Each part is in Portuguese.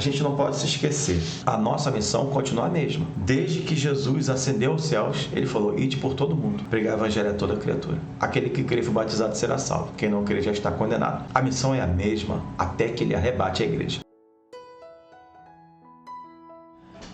gente não pode se esquecer. A nossa missão continua a mesma. Desde que Jesus ascendeu aos céus, ele falou: ide por todo mundo, pregar o evangelho a toda criatura. Aquele que crer e for batizado será salvo. Quem não crer já está condenado. A missão é a mesma até que ele arrebate a igreja.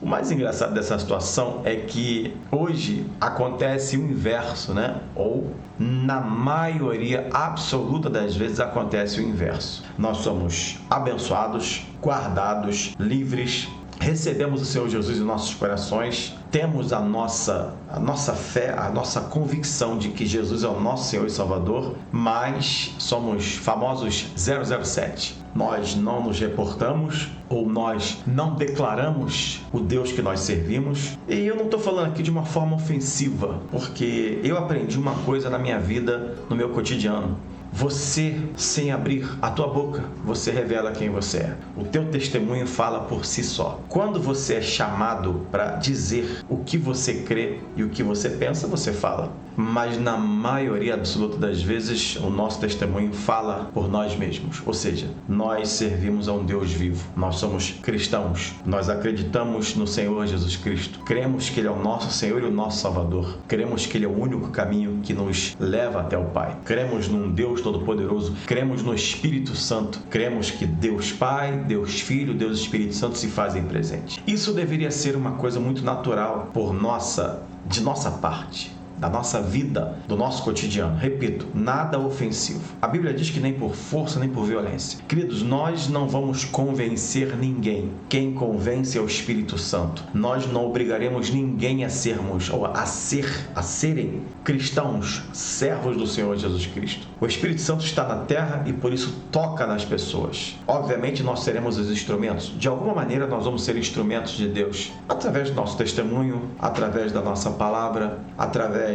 O mais engraçado dessa situação é que hoje acontece o inverso, né? Ou na maioria absoluta das vezes acontece o inverso. Nós somos abençoados, guardados, livres, recebemos o Senhor Jesus em nossos corações, temos a nossa fé, a nossa convicção de que Jesus é o nosso Senhor e Salvador, mas somos famosos 007. Nós não nos reportamos ou nós não declaramos o Deus que nós servimos. E eu não estou falando aqui de uma forma ofensiva, porque eu aprendi uma coisa na minha vida, no meu cotidiano. Você, sem abrir a tua boca, você revela quem você é. O teu testemunho fala por si só. Quando você é chamado para dizer o que você crê e o que você pensa, você fala. Mas na maioria absoluta das vezes, o nosso testemunho fala por nós mesmos. Ou seja, nós servimos a um Deus vivo. Nós somos cristãos. Nós acreditamos no Senhor Jesus Cristo. Cremos que Ele é o nosso Senhor e o nosso Salvador. Cremos que Ele é o único caminho que nos leva até o Pai. Cremos num Deus Todo-Poderoso. Cremos no Espírito Santo. Cremos que Deus Pai, Deus Filho, Deus Espírito Santo se fazem presente. Isso deveria ser uma coisa muito natural de nossa parte. Da nossa vida, do nosso cotidiano. Repito, nada ofensivo. A Bíblia diz que nem por força, nem por violência. Queridos, nós não vamos convencer ninguém. Quem convence é o Espírito Santo. Nós não obrigaremos ninguém a serem cristãos, servos do Senhor Jesus Cristo. O Espírito Santo está na terra e por isso toca nas pessoas. Obviamente nós seremos os instrumentos. De alguma maneira nós vamos ser instrumentos de Deus. Através do nosso testemunho, através da nossa palavra, através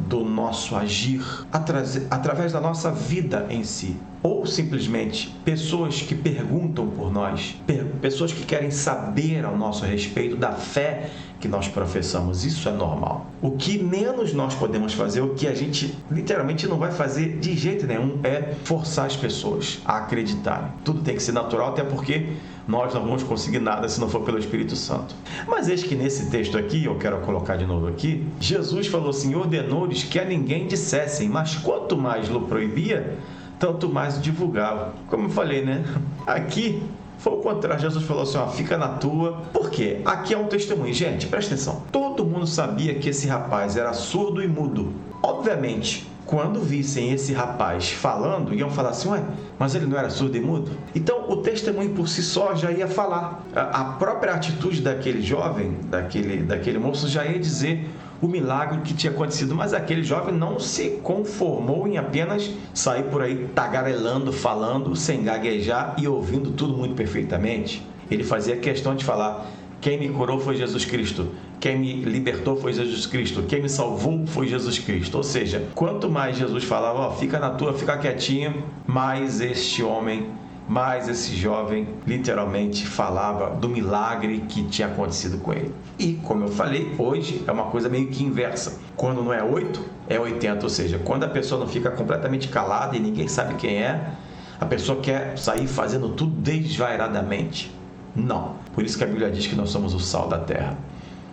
do nosso agir, através da nossa vida em si. Ou simplesmente pessoas que perguntam por nós, pessoas que querem saber ao nosso respeito da fé que nós professamos. Isso é normal. O que menos nós podemos fazer, o que a gente literalmente não vai fazer de jeito nenhum, é forçar as pessoas a acreditarem. Tudo tem que ser natural, até porque nós não vamos conseguir nada se não for pelo Espírito Santo. Mas eis que nesse texto aqui, eu quero colocar de novo aqui, Jesus falou assim: ordenou-lhes que a ninguém dissessem, mas quanto mais lhe proibia, tanto mais o divulgava. Como eu falei, né? Aqui foi o contrário. Jesus falou assim: ó, fica na tua. Por quê? Aqui é um testemunho. Gente, presta atenção. Todo mundo sabia que esse rapaz era surdo e mudo. Obviamente, quando vissem esse rapaz falando, iam falar assim: ué, mas ele não era surdo e mudo? Então, o testemunho por si só já ia falar. A própria atitude daquele jovem, daquele moço, já ia dizer o milagre que tinha acontecido. Mas aquele jovem não se conformou em apenas sair por aí tagarelando, falando, sem gaguejar e ouvindo tudo muito perfeitamente. Ele fazia questão de falar: quem me curou foi Jesus Cristo. Quem me libertou foi Jesus Cristo. Quem me salvou foi Jesus Cristo. Ou seja, quanto mais Jesus falava, ó, fica na tua, fica quietinho, mais este homem, mais esse jovem literalmente falava do milagre que tinha acontecido com ele. E, como eu falei, hoje é uma coisa meio que inversa. Quando não é 8, é 80. Ou seja, quando a pessoa não fica completamente calada e ninguém sabe quem é, a pessoa quer sair fazendo tudo desvairadamente. Não. Por isso que a Bíblia diz que nós somos o sal da terra.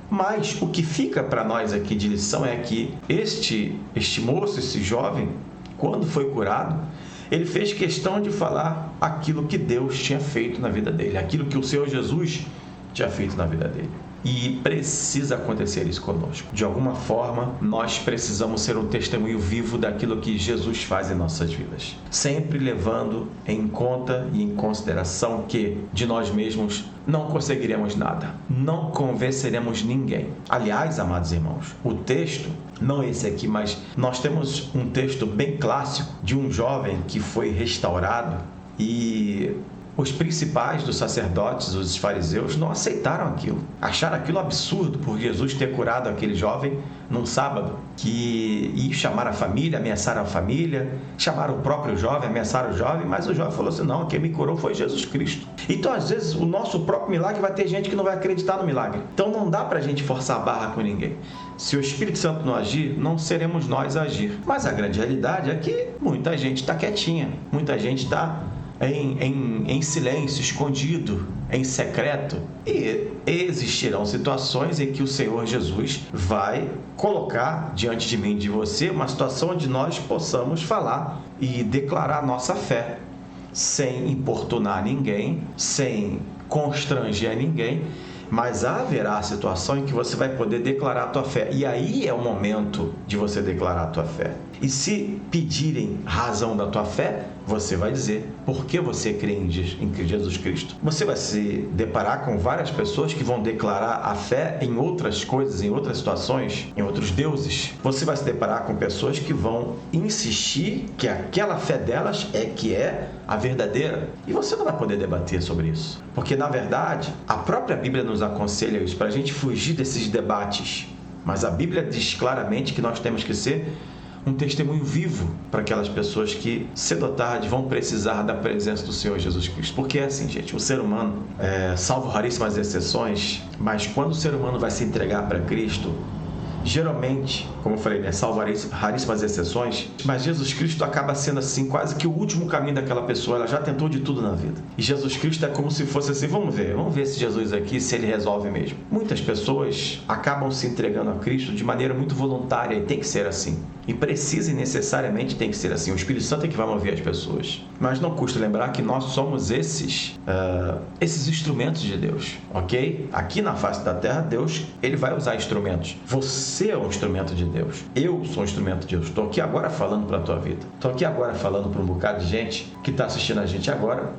Mas o que fica para nós aqui de lição é que este moço, esse jovem, quando foi curado, ele fez questão de falar aquilo que Deus tinha feito na vida dele, aquilo que o Senhor Jesus tinha feito na vida dele. E precisa acontecer isso conosco. De alguma forma, nós precisamos ser um testemunho vivo daquilo que Jesus faz em nossas vidas. Sempre levando em conta e em consideração que de nós mesmos não conseguiremos nada. Não convenceremos ninguém. Aliás, amados irmãos, o texto, não esse aqui, mas nós temos um texto bem clássico de um jovem que foi restaurado e os principais dos sacerdotes, os fariseus, não aceitaram aquilo. Acharam aquilo absurdo por Jesus ter curado aquele jovem num sábado. E chamaram a família, ameaçaram a família, chamaram o próprio jovem, ameaçaram o jovem, mas o jovem falou assim: não, quem me curou foi Jesus Cristo. Então, às vezes, o nosso próprio milagre vai ter gente que não vai acreditar no milagre. Então, não dá pra gente forçar a barra com ninguém. Se o Espírito Santo não agir, não seremos nós a agir. Mas a grande realidade é que muita gente está quietinha, muita gente está em silêncio, escondido, em secreto. E existirão situações em que o Senhor Jesus vai colocar diante de mim e de você uma situação onde nós possamos falar e declarar nossa fé, sem importunar ninguém, sem constranger ninguém, mas haverá a situação em que você vai poder declarar a tua fé. E aí é o momento de você declarar a tua fé. E se pedirem razão da tua fé, você vai dizer por que você crê em Jesus Cristo. Você vai se deparar com várias pessoas que vão declarar a fé em outras coisas, em outras situações, em outros deuses. Você vai se deparar com pessoas que vão insistir que aquela fé delas é a verdadeira. E você não vai poder debater sobre isso. Porque, na verdade, a própria Bíblia nos aconselha isso, para a gente fugir desses debates. Mas a Bíblia diz claramente que nós temos que ser um testemunho vivo para aquelas pessoas que, cedo ou tarde, vão precisar da presença do Senhor Jesus Cristo. Porque é assim, gente, o ser humano, salvo raríssimas exceções, mas quando o ser humano vai se entregar para Cristo, geralmente, como eu falei, salvo raríssimas exceções, mas Jesus Cristo acaba sendo assim, quase que o último caminho daquela pessoa. Ela já tentou de tudo na vida. E Jesus Cristo é como se fosse assim, vamos ver se Jesus aqui, se ele resolve mesmo. Muitas pessoas acabam se entregando a Cristo de maneira muito voluntária, e tem que ser assim. E precisa e necessariamente tem que ser assim. O Espírito Santo é que vai mover as pessoas. Mas não custa lembrar que nós somos esses instrumentos de Deus, ok? Aqui na face da terra, Deus, ele vai usar instrumentos. Você é um instrumento de Deus. Eu sou um instrumento de Deus. Estou aqui agora falando para a tua vida. Estou aqui agora falando para um bocado de gente que está assistindo a gente agora,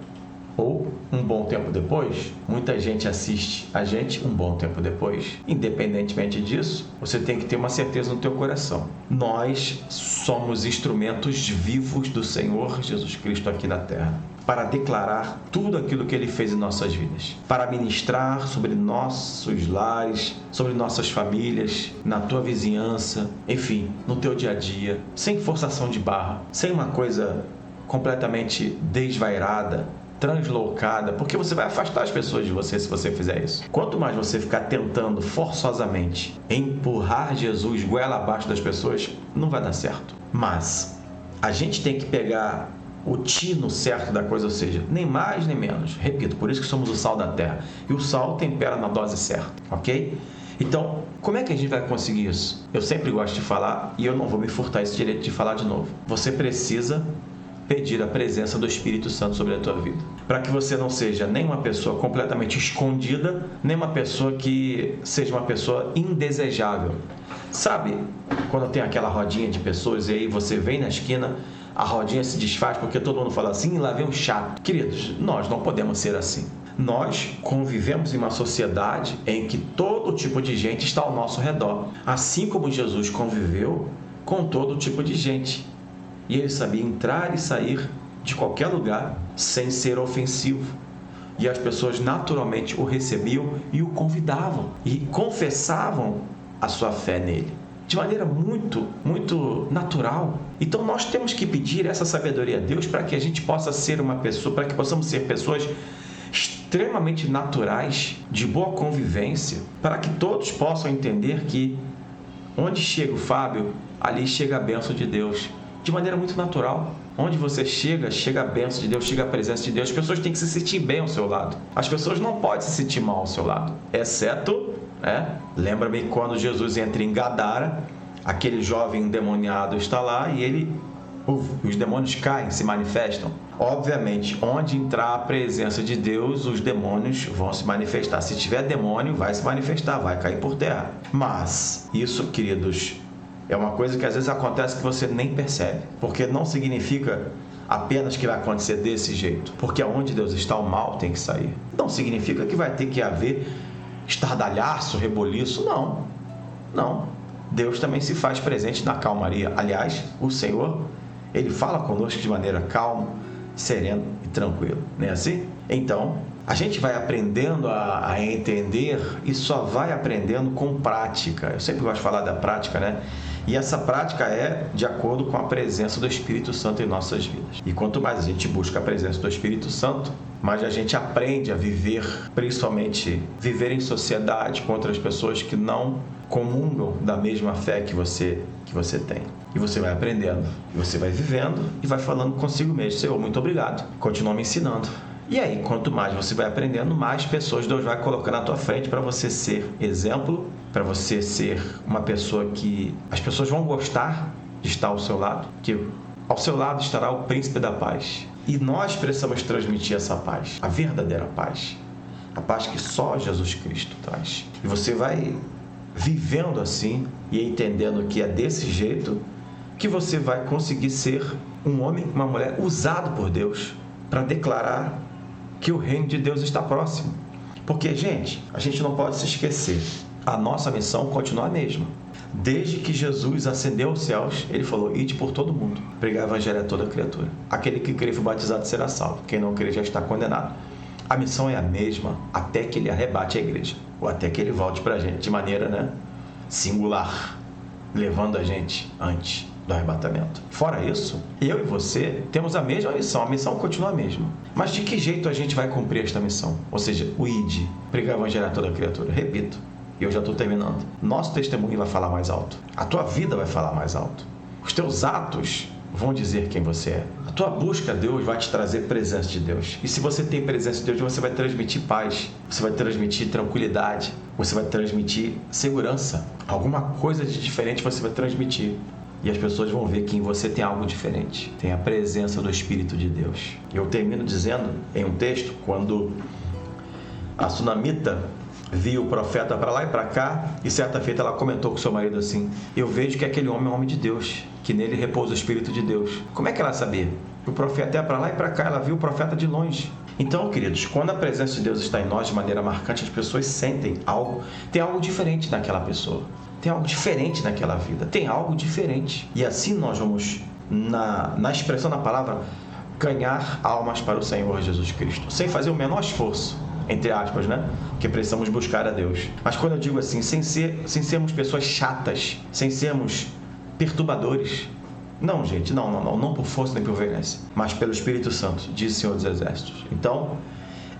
ou um bom tempo depois. Muita gente assiste a gente um bom tempo depois. Independentemente disso, você tem que ter uma certeza no teu coração. Nós somos instrumentos vivos do Senhor Jesus Cristo aqui na terra, para declarar tudo aquilo que Ele fez em nossas vidas, para ministrar sobre nossos lares, sobre nossas famílias, na tua vizinhança, enfim, no teu dia a dia, sem forçação de barra, sem uma coisa completamente desvairada, translocada, porque você vai afastar as pessoas de você se você fizer isso. Quanto mais você ficar tentando forçosamente empurrar Jesus goela abaixo das pessoas, não vai dar certo. Mas a gente tem que pegar o tino certo da coisa, ou seja, nem mais nem menos. Repito, por isso que somos o sal da terra. E o sal tempera na dose certa, ok? Então, como é que a gente vai conseguir isso? Eu sempre gosto de falar, e eu não vou me furtar esse direito de falar de novo. Você precisa pedir a presença do Espírito Santo sobre a tua vida, para que você não seja nem uma pessoa completamente escondida, nem uma pessoa que seja uma pessoa indesejável. Sabe, quando tem aquela rodinha de pessoas e aí você vem na esquina, a rodinha se desfaz porque todo mundo fala assim, lá vem um chato. Queridos, nós não podemos ser assim. Nós convivemos em uma sociedade em que todo tipo de gente está ao nosso redor, assim como Jesus conviveu com todo tipo de gente. E ele sabia entrar e sair de qualquer lugar sem ser ofensivo. E as pessoas naturalmente o recebiam e o convidavam e confessavam a sua fé nele, de maneira muito, muito natural. Então nós temos que pedir essa sabedoria a Deus para que a gente possa ser uma pessoa, para que possamos ser pessoas extremamente naturais, de boa convivência, para que todos possam entender que onde chega o Fábio, ali chega a bênção de Deus. De maneira muito natural. Onde você chega, chega a bênção de Deus, chega a presença de Deus. As pessoas têm que se sentir bem ao seu lado. As pessoas não podem se sentir mal ao seu lado. Exceto, lembra-me quando Jesus entra em Gadara, aquele jovem endemoniado está lá e os demônios caem, se manifestam. Obviamente, onde entrar a presença de Deus, os demônios vão se manifestar. Se tiver demônio, vai se manifestar, vai cair por terra. Mas isso, queridos, é uma coisa que às vezes acontece que você nem percebe, porque não significa apenas que vai acontecer desse jeito, porque aonde Deus está, o mal tem que sair. Não significa que vai ter que haver estardalhaço, reboliço, não. Deus também se faz presente na calmaria. Aliás, o Senhor, Ele fala conosco de maneira calma, serena e tranquila, não é assim? Então, a gente vai aprendendo a entender e só vai aprendendo com prática. Eu sempre gosto de falar da prática, né? E essa prática é de acordo com a presença do Espírito Santo em nossas vidas. E quanto mais a gente busca a presença do Espírito Santo, mais a gente aprende a viver, principalmente viver em sociedade com outras pessoas que não comungam da mesma fé que você tem. E você vai aprendendo, e você vai vivendo e vai falando consigo mesmo: Senhor, muito obrigado. Continua me ensinando. E aí, quanto mais você vai aprendendo, mais pessoas Deus vai colocar na tua frente para você ser exemplo, para você ser uma pessoa que as pessoas vão gostar de estar ao seu lado, que ao seu lado estará o príncipe da paz. E nós precisamos transmitir essa paz, a verdadeira paz, a paz que só Jesus Cristo traz. E você vai vivendo assim e entendendo que é desse jeito que você vai conseguir ser um homem, uma mulher usado por Deus para declarar que o reino de Deus está próximo. Porque, gente, a gente não pode se esquecer, a nossa missão continua a mesma. Desde que Jesus ascendeu aos céus, ele falou: ide por todo mundo, pregar o evangelho a toda criatura. Aquele que crer e for batizado será salvo, quem não crer já está condenado. A missão é a mesma até que ele arrebate a igreja, ou até que ele volte para a gente de maneira, singular, levando a gente antes do arrebatamento. Fora isso, eu e você temos a mesma missão, a missão continua a mesma. Mas de que jeito a gente vai cumprir esta missão? Ou seja, o ide, pregar o evangelho a toda criatura. Repito, e eu já estou terminando. Nosso testemunho vai falar mais alto. A tua vida vai falar mais alto. Os teus atos vão dizer quem você é. A tua busca a Deus vai te trazer presença de Deus. E se você tem presença de Deus, você vai transmitir paz, você vai transmitir tranquilidade, você vai transmitir segurança. Alguma coisa de diferente você vai transmitir. E as pessoas vão ver que em você tem algo diferente. Tem a presença do Espírito de Deus. Eu termino dizendo em um texto, quando a sunamita viu o profeta para lá e para cá, e certa feita ela comentou com seu marido assim: eu vejo que aquele homem é um homem de Deus, que nele repousa o Espírito de Deus. Como é que ela sabia? O profeta ia para lá e para cá, ela viu o profeta de longe. Então, queridos, quando a presença de Deus está em nós de maneira marcante, as pessoas sentem algo, tem algo diferente naquela pessoa, tem algo diferente naquela vida, tem algo diferente. E assim nós vamos, na expressão da palavra, ganhar almas para o Senhor Jesus Cristo, sem fazer o menor esforço, entre aspas, que precisamos buscar a Deus. Mas quando eu digo assim, sem sermos pessoas chatas, sem sermos perturbadores. Não, gente, não por força nem por violência, mas pelo Espírito Santo, diz o Senhor dos Exércitos. Então,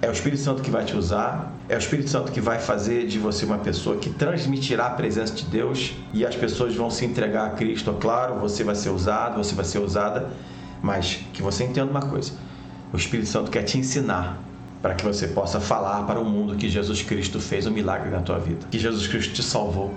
é o Espírito Santo que vai te usar, é o Espírito Santo que vai fazer de você uma pessoa que transmitirá a presença de Deus, e as pessoas vão se entregar a Cristo. Claro, você vai ser usado, você vai ser usada, mas que você entenda uma coisa: o Espírito Santo quer te ensinar para que você possa falar para o mundo que Jesus Cristo fez um milagre na tua vida, que Jesus Cristo te salvou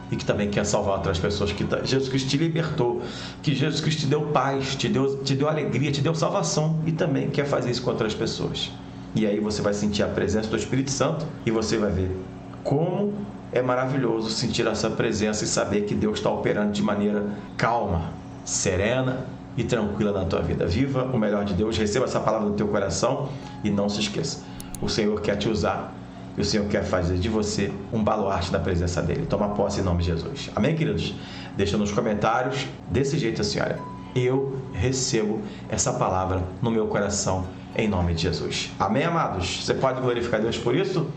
e que também quer salvar outras pessoas, que Jesus Cristo te libertou, que Jesus Cristo te deu paz, te deu alegria, te deu salvação, e também quer fazer isso com outras pessoas. E aí você vai sentir a presença do Espírito Santo e você vai ver como é maravilhoso sentir essa presença e saber que Deus está operando de maneira calma, serena e tranquila na tua vida. Viva o melhor de Deus, receba essa palavra no teu coração e não se esqueça: o Senhor quer te usar e o Senhor quer fazer de você um baluarte da presença dele. Toma posse em nome de Jesus. Amém, queridos? Deixa nos comentários desse jeito assim: olha, eu recebo essa palavra no meu coração em nome de Jesus. Amém, amados? Você pode glorificar Deus por isso?